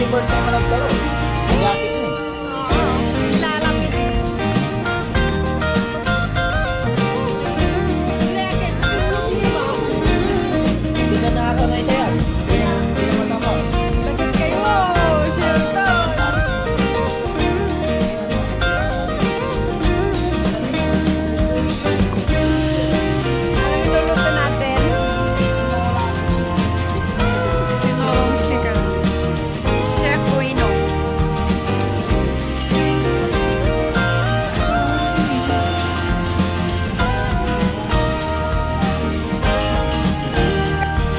first time na naglaro. Ang jacket na eh. Oo, nilalapit. Hindi ka nakakanay siya yan. Hindi na matama. Lagot kayo, Shelton. Ano niluluto natin? Tinorong chicken. Chef Wino.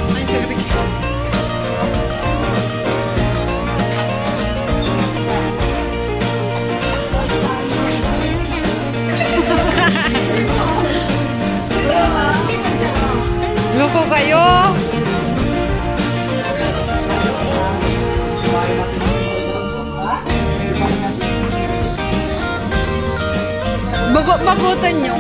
Ay, barbecue. Loko kayo. Bagutan nyo.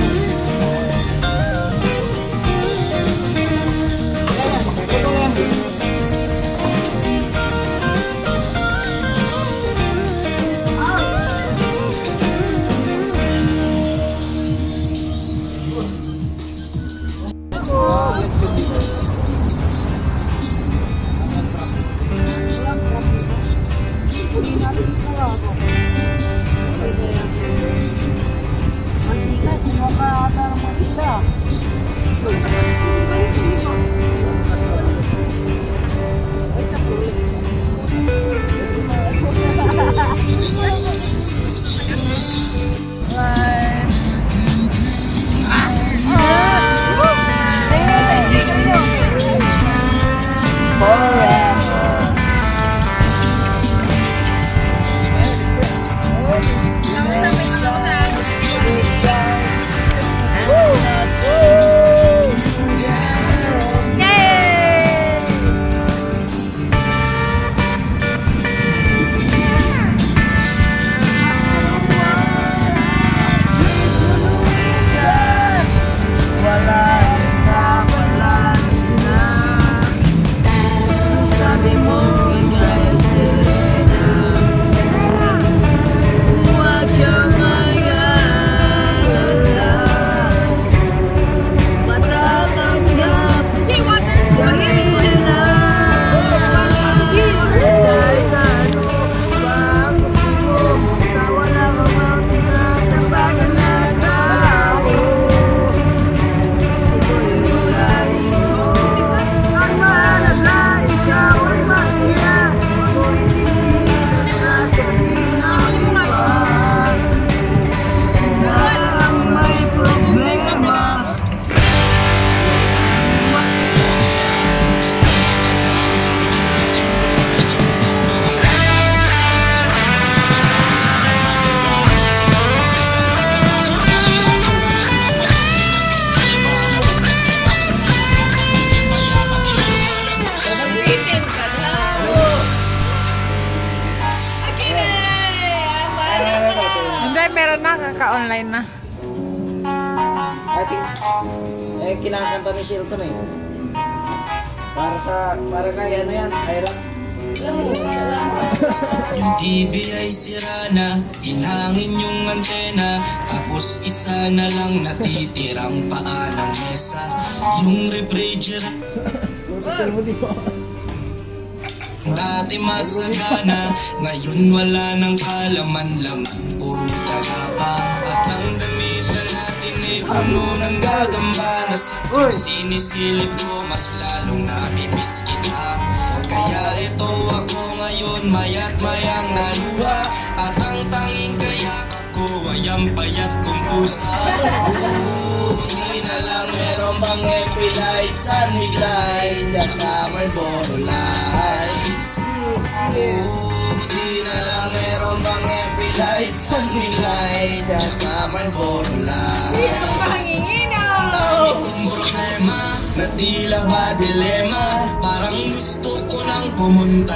Hindi, meron na. Kaka-online na. Kinakanta ni Shelton eh. Para kay ano yan, Ira. Yung TV ay sira na, hinangin yung antena, tapos isa na lang natitirang paa ng mesa. Yung refrigerator Tutusal mo di ba? dati masagana, ngayon wala nang kalaman-laman, puro daga pa. At ang damitan natin ay puno ng gagamba, na sa sinisilip ko mas lalong namimiss kita. Kaya ito ako ngayon, maya't mayang naluha, at ang tanging kayakap ko ay ang payat kong pusa. Di na lang meron bang FP lights, sunmig light, tsaka Marlboro lights. Di na lang meron bang FP lights, sunmig light, tsaka Marlboro lights. Ang dami kong problema, na tila ba dilema, parang gusto ko nang pumunta